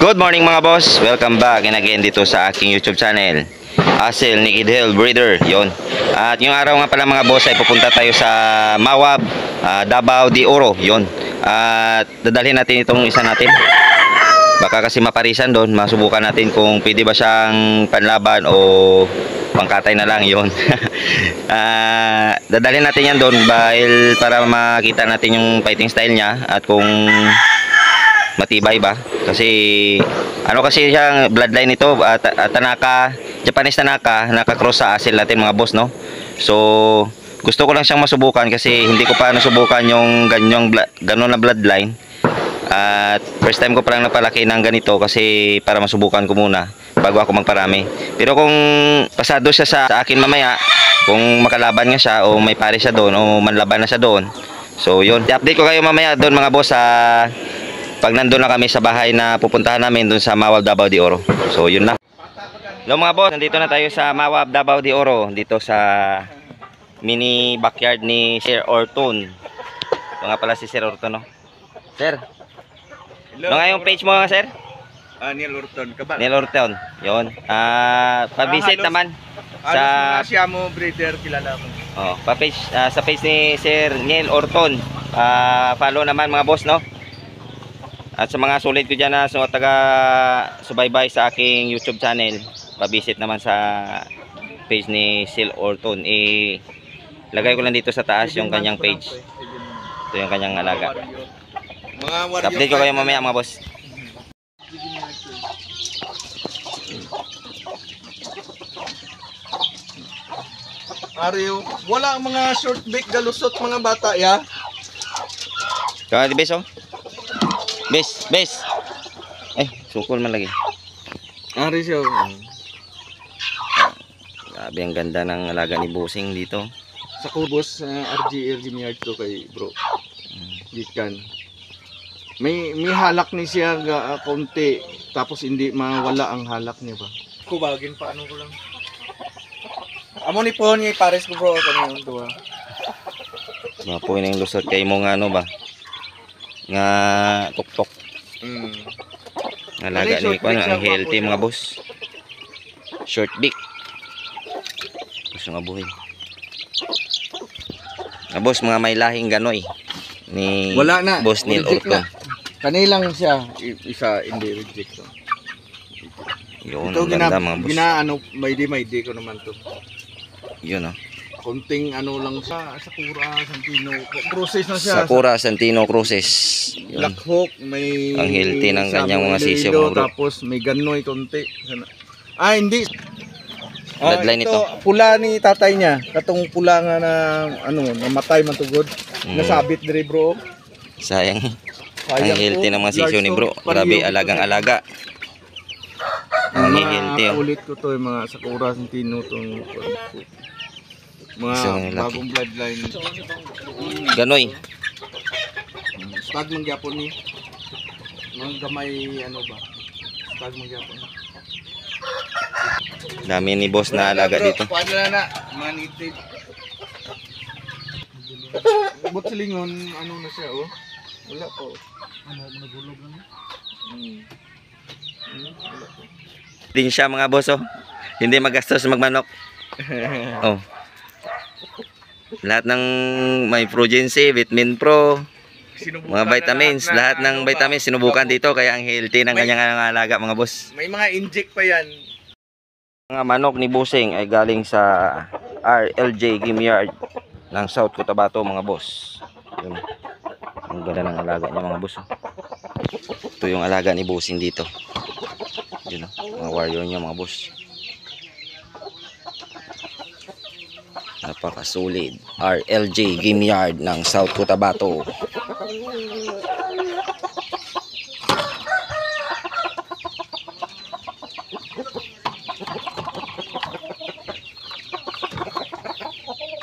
Good morning mga boss, welcome back and again dito sa aking YouTube channel, Asel Nikid Hill Breeder. Yon. At yung araw nga pala mga boss ay pupunta tayo sa Mawab, Davao de Oro. Yon. At dadalhin natin itong isa natin. Baka kasi maparisan doon, masubukan natin kung pwede ba siyang panlaban o pangkatay na lang. Yon. Dadalhin natin yan doon para makita natin yung fighting style niya at kung matibay ba, kasi ano kasi siyang bloodline ito, Tanaka, Japanese Tanaka, naka-cross sa Asel natin mga boss, no? So gusto ko lang siyang masubukan kasi hindi ko pa nasubukan yung ganon na bloodline. At first time ko pa lang napalaki ng ganito kasi para masubukan ko muna bago ako magparami. Pero kung pasado siya sa akin mamaya, kung makalaban nga siya o may pare siya doon o manlaban na siya doon, so yun, i-update ko kayo mamaya doon mga boss pag nandun na kami sa bahay na pupuntahan namin dun sa Mawab, Davao de Oro. So yun na. Hello mga boss, nandito na tayo sa Mawab, Davao de Oro, dito sa mini backyard ni Sir Orton. Ito nga pala si Sir Orton, no? Sir, hello, ano nga yung page mo nga, Sir? Neil Orton, kabal. Neil Orton, yun. Pa-visit naman sa siya mo breeder, kilala ko. Oh, sa page ni Sir Neil Orton. Follow naman mga boss, no? At sa mga sulit ko dyan na taga-subaybay sa aking YouTube channel, pa-visit naman sa page ni Sil Orton. Lagay ko lang dito sa taas yung kanyang page. Ito yung kanyang alaga. Update ko kayo mamaya mga boss. Ariyo, wala mga short beak galusot mga bata ya. Kaya di beso? Bes. Sukol man lagi. Ari siya. Grabe ang ganda ng alaga ni Busing dito. Sa kubos, RGL Gimiard to kay bro. Gikan. May halak ni siya konti, tapos hindi mawala ang halak niya ba. Kubagin pa ano ko lang. Amo ni po ni pares ko bro kani tuwa. Mapo ning lusot kay mo nga ano ba? Nga tuktok. Alaga ni ko ang healthy mga boss. Short beak. Gusto nga buhay. Mga boss, mga may lahing ganoy ni wala na. Boss Neil Orton. Kanilang siya isa hindi reject to. Yun, ito ganda mga boss. Ginaano may di ko naman to. Yun konting ano lang sa Sakura Santino Cruces na siya. Sakura Santino Cruces. Black Hawk, may ang healthy ng kanyang mga sisyo mo bro. Tapos may ganoy konti. Hindi. Bloodline ito. Pula ni tatay niya. Katong pula nga na namatay man tugod. Nasabit dire bro. Sayang. Ang healthy ng mga sisyo ni bro. Grabe alagang-alaga. Ang healthy. Ulit ko to yung mga Sakura Santino tong mga bagong bloodline. Ganoy. Stag man gyapon ni. Mga gamay ba? Stag man gyapon. Dami ni boss na alaga dito. Paano na manitid. Bot silingon na siya Wala po. Nagulog na. Din siya mga boss Hindi magastos magmanok. Lahat ng may Progency, Vitamin Pro, mga vitamins, lahat ng vitamins sinubukan dito kaya ang healthy ng kanyang alaga mga boss. May mga inject pa yan. Mga manok ni Busing ay galing sa RLJ Gimiard ng South Cotabato mga boss. Yun. Ang ganda ng alaga niya mga boss. Ito yung alaga ni Busing dito. Yun mga warrior niya mga boss. Napakasolid. RLJ Gimiard ng South Cotabato.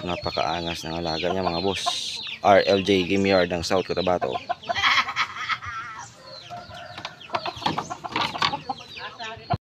Napakaangas ng alaga niya mga boss. RLJ Gimiard ng South Cotabato.